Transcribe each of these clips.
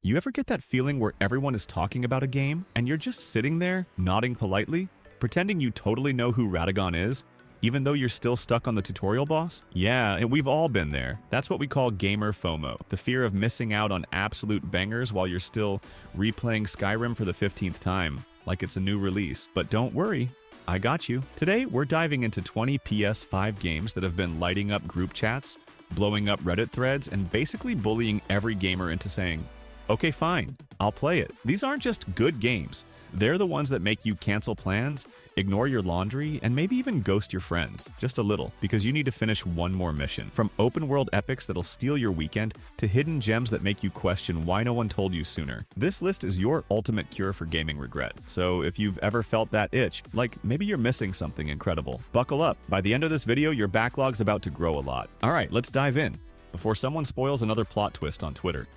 You ever get that feeling where everyone is talking about a game and you're just sitting there, nodding politely, pretending you totally know who Radagon is, even though you're still stuck on the tutorial boss? Yeah, and we've all been there. That's what we call gamer FOMO, the fear of missing out on absolute bangers while you're still replaying Skyrim for the 15th time, like it's a new release. But don't worry, I got you. Today, we're diving into 20 PS5 games that have been lighting up group chats, blowing up Reddit threads, and basically bullying every gamer into saying, okay, fine, I'll play it. These aren't just good games. They're the ones that make you cancel plans, ignore your laundry, and maybe even ghost your friends, just a little, because you need to finish one more mission. From open-world epics that'll steal your weekend, to hidden gems that make you question why no one told you sooner. This list is your ultimate cure for gaming regret. So if you've ever felt that itch, like maybe you're missing something incredible, buckle up. By the end of this video, your backlog's about to grow a lot. Alright, let's dive in, before someone spoils another plot twist on Twitter.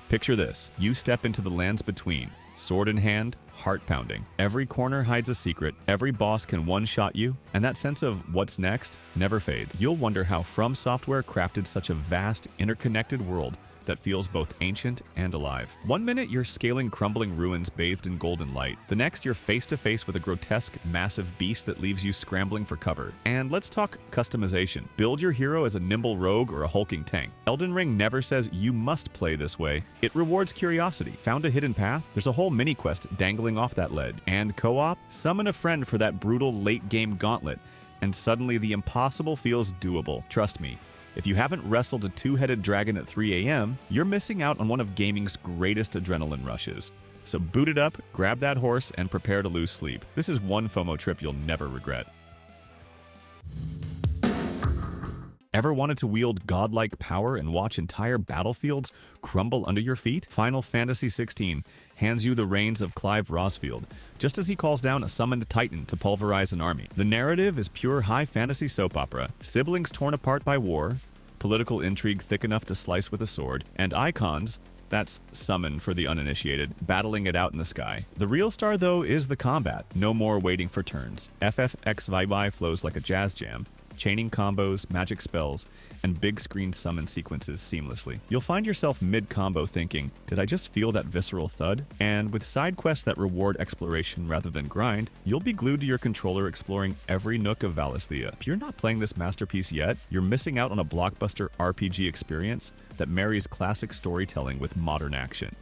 Picture this. You step into the lands between, sword in hand, heart pounding. Every corner hides a secret, every boss can one-shot you, and that sense of what's next never fades. You'll wonder how From Software crafted such a vast, interconnected world that feels both ancient and alive. One minute you're scaling crumbling ruins bathed in golden light. The next you're face to face with a grotesque, massive beast that leaves you scrambling for cover. And let's talk customization. Build your hero as a nimble rogue or a hulking tank. Elden Ring never says you must play this way. It rewards curiosity. Found a hidden path? There's a whole mini quest dangling off that ledge. And co-op? Summon a friend for that brutal late game gauntlet. And suddenly the impossible feels doable. Trust me. If you haven't wrestled a two-headed dragon at 3 a.m., you're missing out on one of gaming's greatest adrenaline rushes. So boot it up, grab that horse, and prepare to lose sleep. This is one FOMO trip you'll never regret. Ever wanted to wield godlike power and watch entire battlefields crumble under your feet? Final Fantasy XVI hands you the reins of Clive Rosfield, just as he calls down a summoned titan to pulverize an army. The narrative is pure high fantasy soap opera, siblings torn apart by war, political intrigue thick enough to slice with a sword, and icons, that's summon for the uninitiated, battling it out in the sky. The real star, though, is the combat. No more waiting for turns. FFXYY flows like a jazz jam, chaining combos, magic spells, and big screen summon sequences seamlessly. You'll find yourself mid-combo thinking, did I just feel that visceral thud? And with side quests that reward exploration rather than grind, you'll be glued to your controller exploring every nook of Valisthea. If you're not playing this masterpiece yet, you're missing out on a blockbuster RPG experience that marries classic storytelling with modern action.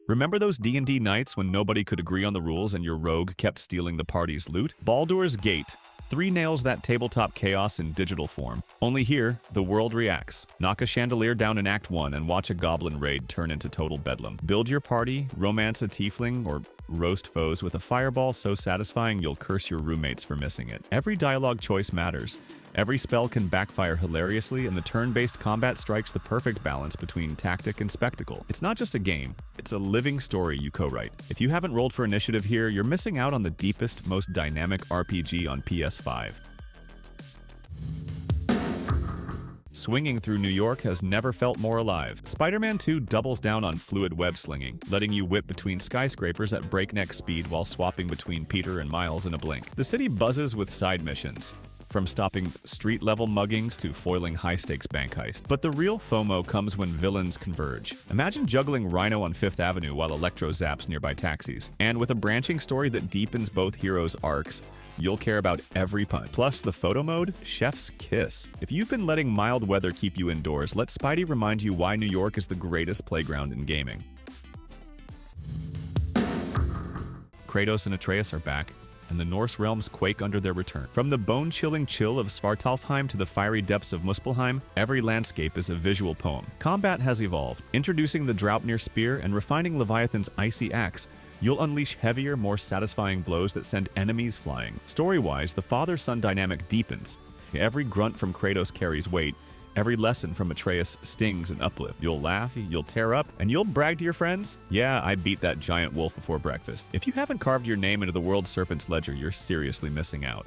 Remember those D&D nights when nobody could agree on the rules and your rogue kept stealing the party's loot? Baldurs Gate 3 nails that tabletop chaos in digital form. Only here, the world reacts. Knock a chandelier down in Act 1 and watch a goblin raid turn into total bedlam. Build your party, romance a tiefling, or roast foes with a fireball so satisfying you'll curse your roommates for missing it. Every dialogue choice matters. Every spell can backfire hilariously, and the turn-based combat strikes the perfect balance between tactic and spectacle. It's not just a game, it's a living story you co-write. If you haven't rolled for initiative here, you're missing out on the deepest, most dynamic RPG on PS5. Swinging through New York has never felt more alive. Spider-Man 2 doubles down on fluid web slinging, letting you whip between skyscrapers at breakneck speed while swapping between Peter and Miles in a blink. The city buzzes with side missions, from stopping street-level muggings to foiling high-stakes bank heist. But the real FOMO comes when villains converge. Imagine juggling Rhino on 5th Avenue while Electro zaps nearby taxis. And with a branching story that deepens both heroes' arcs, you'll care about every punch. Plus, the photo mode? Chef's kiss. If you've been letting mild weather keep you indoors, let Spidey remind you why New York is the greatest playground in gaming. Kratos and Atreus are back, and the Norse realms quake under their return. From the bone-chilling chill of Svartalfheim to the fiery depths of Muspelheim, every landscape is a visual poem. Combat has evolved. Introducing the Draupnir spear and refining Leviathan's icy axe, you'll unleash heavier, more satisfying blows that send enemies flying. Story-wise, the father-son dynamic deepens. Every grunt from Kratos carries weight. Every lesson from Atreus stings and uplift. You'll laugh, you'll tear up, and you'll brag to your friends, "Yeah, I beat that giant wolf before breakfast." If you haven't carved your name into the world serpent's ledger, you're seriously missing out.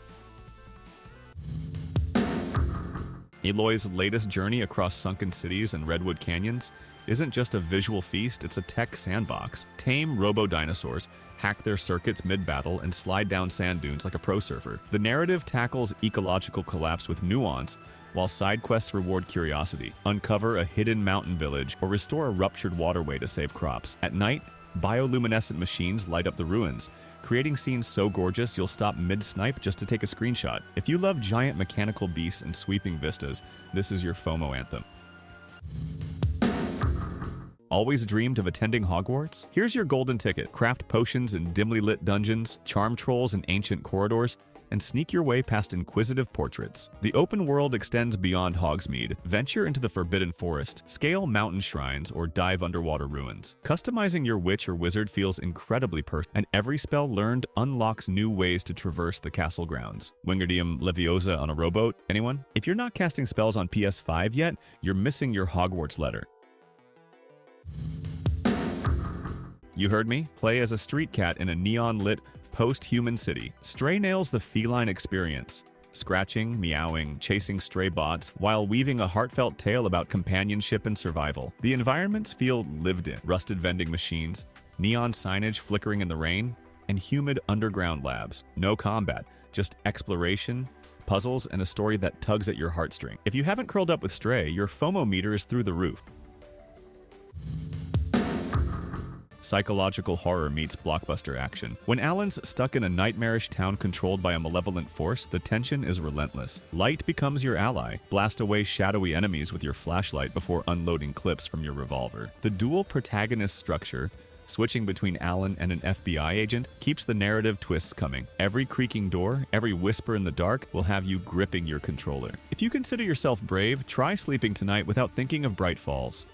Aloy's latest journey across sunken cities and redwood canyons isn't just a visual feast, it's a tech sandbox. Tame robo-dinosaurs, hack their circuits mid-battle, and slide down sand dunes like a pro surfer. The narrative tackles ecological collapse with nuance, while side quests reward curiosity. Uncover a hidden mountain village or restore a ruptured waterway to save crops. At night, bioluminescent machines light up the ruins, creating scenes so gorgeous you'll stop mid-snipe just to take a screenshot. If you love giant mechanical beasts and sweeping vistas, this is your FOMO anthem. Always dreamed of attending Hogwarts? Here's your golden ticket. Craft potions in dimly lit dungeons, charm trolls in ancient corridors, and sneak your way past inquisitive portraits. The open world extends beyond Hogsmeade. Venture into the Forbidden Forest, scale mountain shrines, or dive underwater ruins. Customizing your witch or wizard feels incredibly personal, and every spell learned unlocks new ways to traverse the castle grounds. Wingardium Leviosa on a rowboat? Anyone? If you're not casting spells on PS5 yet, you're missing your Hogwarts letter. You heard me? Play as a street cat in a neon-lit, post-human city. Stray nails the feline experience, scratching, meowing, chasing stray bots, while weaving a heartfelt tale about companionship and survival. The environments feel lived in. Rusted vending machines, neon signage flickering in the rain, and humid underground labs. No combat, just exploration, puzzles, and a story that tugs at your heartstring. If you haven't curled up with Stray, your FOMO meter is through the roof. Psychological horror meets blockbuster action. When Alan's stuck in a nightmarish town controlled by a malevolent force, the tension is relentless. Light becomes your ally. Blast away shadowy enemies with your flashlight before unloading clips from your revolver. The dual protagonist structure, switching between Alan and an FBI agent, keeps the narrative twists coming. Every creaking door, every whisper in the dark will have you gripping your controller. If you consider yourself brave, try sleeping tonight without thinking of Bright Falls.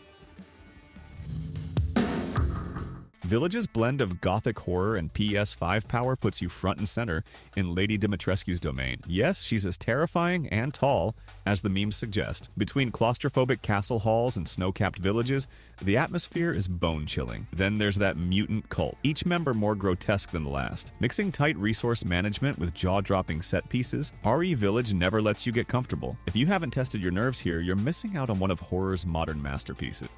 Village's blend of gothic horror and PS5 power puts you front and center in Lady Dimitrescu's domain. Yes, she's as terrifying and tall as the memes suggest. Between claustrophobic castle halls and snow-capped villages, the atmosphere is bone-chilling. Then there's that mutant cult, each member more grotesque than the last. Mixing tight resource management with jaw-dropping set pieces, RE Village never lets you get comfortable. If you haven't tested your nerves here, you're missing out on one of horror's modern masterpieces.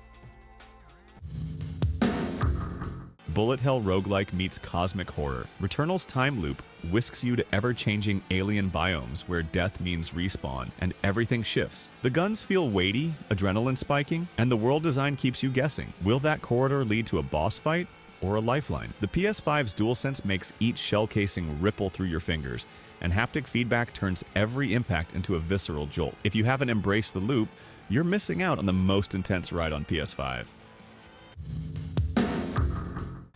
Bullet hell roguelike meets cosmic horror. Returnal's time loop whisks you to ever-changing alien biomes where death means respawn, and everything shifts. The guns feel weighty, adrenaline spiking, and the world design keeps you guessing. Will that corridor lead to a boss fight or a lifeline? The PS5's DualSense makes each shell casing ripple through your fingers, and haptic feedback turns every impact into a visceral jolt. If you haven't embraced the loop, you're missing out on the most intense ride on PS5.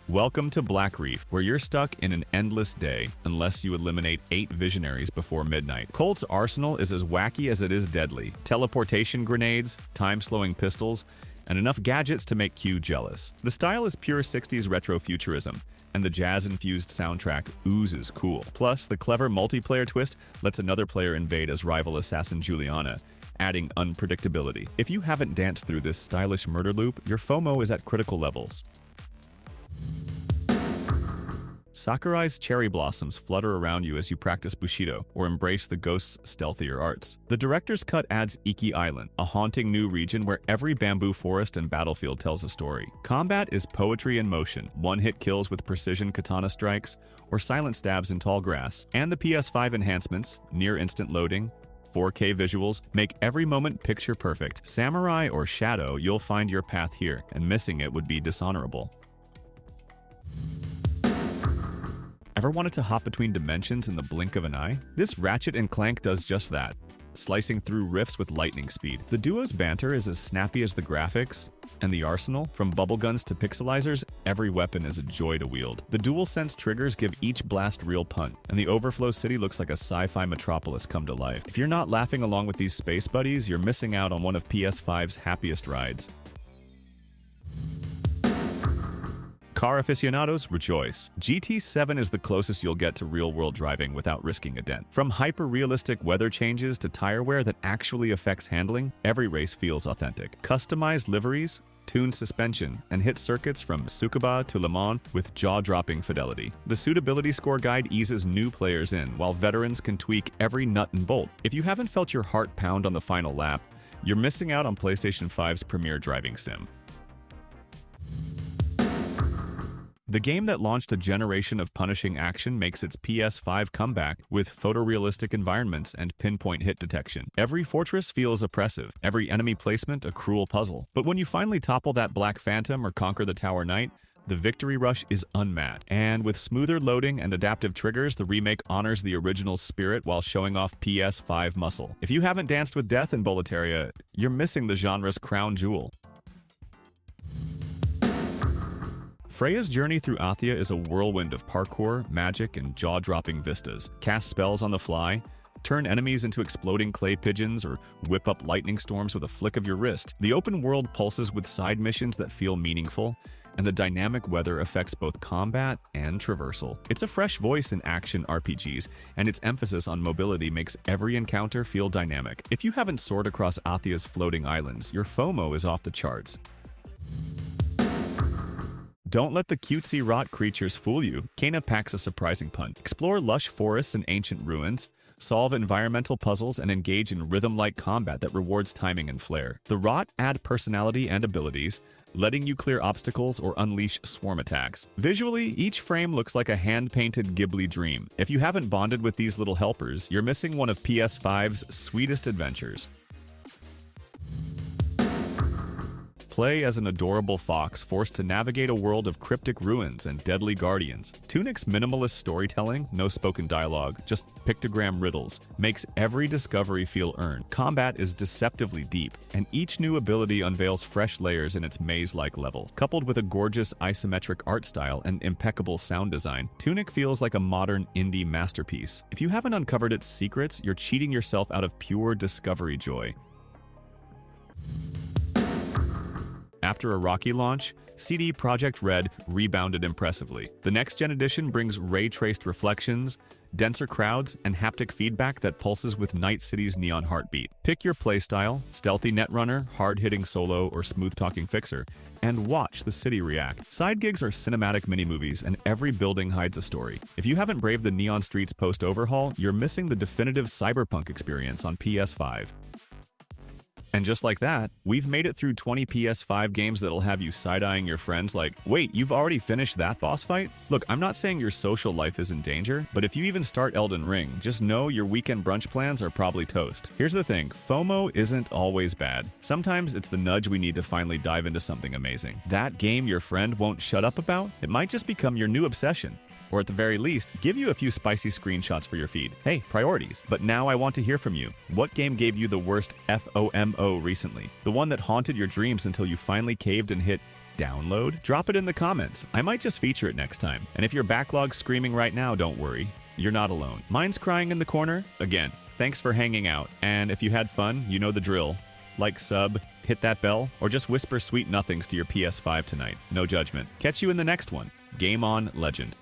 Welcome to Black Reef, where you're stuck in an endless day unless you eliminate 8 visionaries before midnight. Colt's arsenal is as wacky as it is deadly. Teleportation grenades, time-slowing pistols, and enough gadgets to make Q jealous. The style is pure 60s retrofuturism, and the jazz-infused soundtrack oozes cool. Plus, the clever multiplayer twist lets another player invade as rival assassin Juliana, adding unpredictability. If you haven't danced through this stylish murder loop, your FOMO is at critical levels. Sakurai's cherry blossoms flutter around you as you practice Bushido or embrace the ghost's stealthier arts. The director's cut adds Iki Island, a haunting new region where every bamboo forest and battlefield tells a story. Combat is poetry in motion, one-hit kills with precision katana strikes, or silent stabs in tall grass. And the PS5 enhancements, near instant loading, 4K visuals, make every moment picture perfect. Samurai or Shadow, you'll find your path here, and missing it would be dishonorable. Ever wanted to hop between dimensions in the blink of an eye? This Ratchet & Clank does just that, slicing through rifts with lightning speed. The duo's banter is as snappy as the graphics, and the arsenal, from bubble guns to pixelizers, every weapon is a joy to wield. The DualSense triggers give each blast real punt, and the Overflow City looks like a sci-fi metropolis come to life. If you're not laughing along with these space buddies, you're missing out on one of PS5's happiest rides. Car aficionados, rejoice. GT7 is the closest you'll get to real-world driving without risking a dent. From hyper-realistic weather changes to tire wear that actually affects handling, every race feels authentic. Customized liveries, tuned suspension, and hit circuits from Tsukuba to Le Mans with jaw-dropping fidelity. The suitability score guide eases new players in, while veterans can tweak every nut and bolt. If you haven't felt your heart pound on the final lap, you're missing out on PlayStation 5's premier driving sim. The game that launched a generation of punishing action makes its PS5 comeback with photorealistic environments and pinpoint hit detection. Every fortress feels oppressive, every enemy placement a cruel puzzle. But when you finally topple that Black Phantom or conquer the Tower Knight, the victory rush is unmatched. And with smoother loading and adaptive triggers, the remake honors the original's spirit while showing off PS5 muscle. If you haven't danced with death in Boletaria, you're missing the genre's crown jewel. Freya's journey through Athia is a whirlwind of parkour, magic, and jaw-dropping vistas. Cast spells on the fly, turn enemies into exploding clay pigeons, or whip up lightning storms with a flick of your wrist. The open world pulses with side missions that feel meaningful, and the dynamic weather affects both combat and traversal. It's a fresh voice in action RPGs, and its emphasis on mobility makes every encounter feel dynamic. If you haven't soared across Athia's floating islands, your FOMO is off the charts. Don't let the cutesy rot creatures fool you. Kena packs a surprising punch. Explore lush forests and ancient ruins, solve environmental puzzles, and engage in rhythm-like combat that rewards timing and flair. The rot add personality and abilities, letting you clear obstacles or unleash swarm attacks. Visually, each frame looks like a hand-painted Ghibli dream. If you haven't bonded with these little helpers, you're missing one of PS5's sweetest adventures. Play as an adorable fox forced to navigate a world of cryptic ruins and deadly guardians. Tunic's minimalist storytelling, no spoken dialogue, just pictogram riddles, makes every discovery feel earned. Combat is deceptively deep, and each new ability unveils fresh layers in its maze-like levels. Coupled with a gorgeous isometric art style and impeccable sound design, Tunic feels like a modern indie masterpiece. If you haven't uncovered its secrets, you're cheating yourself out of pure discovery joy. After a rocky launch, CD Projekt Red rebounded impressively. The next-gen edition brings ray-traced reflections, denser crowds, and haptic feedback that pulses with Night City's neon heartbeat. Pick your playstyle, stealthy netrunner, hard-hitting solo, or smooth-talking fixer, and watch the city react. Side gigs are cinematic mini-movies, and every building hides a story. If you haven't braved the Neon Streets post-overhaul, you're missing the definitive cyberpunk experience on PS5. And just like that, we've made it through 20 PS5 games that'll have you side-eyeing your friends like, wait, you've already finished that boss fight? Look, I'm not saying your social life is in danger, but if you even start Elden Ring, just know your weekend brunch plans are probably toast. Here's the thing, FOMO isn't always bad. Sometimes it's the nudge we need to finally dive into something amazing. That game your friend won't shut up about? It might just become your new obsession. Or at the very least, give you a few spicy screenshots for your feed. Hey, priorities. But now I want to hear from you. What game gave you the worst FOMO recently? The one that haunted your dreams until you finally caved and hit download? Drop it in the comments. I might just feature it next time. And if your backlog's screaming right now, don't worry. You're not alone. Mine's crying in the corner. Again, thanks for hanging out. And if you had fun, you know the drill. Like, sub, hit that bell, or just whisper sweet nothings to your PS5 tonight. No judgment. Catch you in the next one. Game on, legend.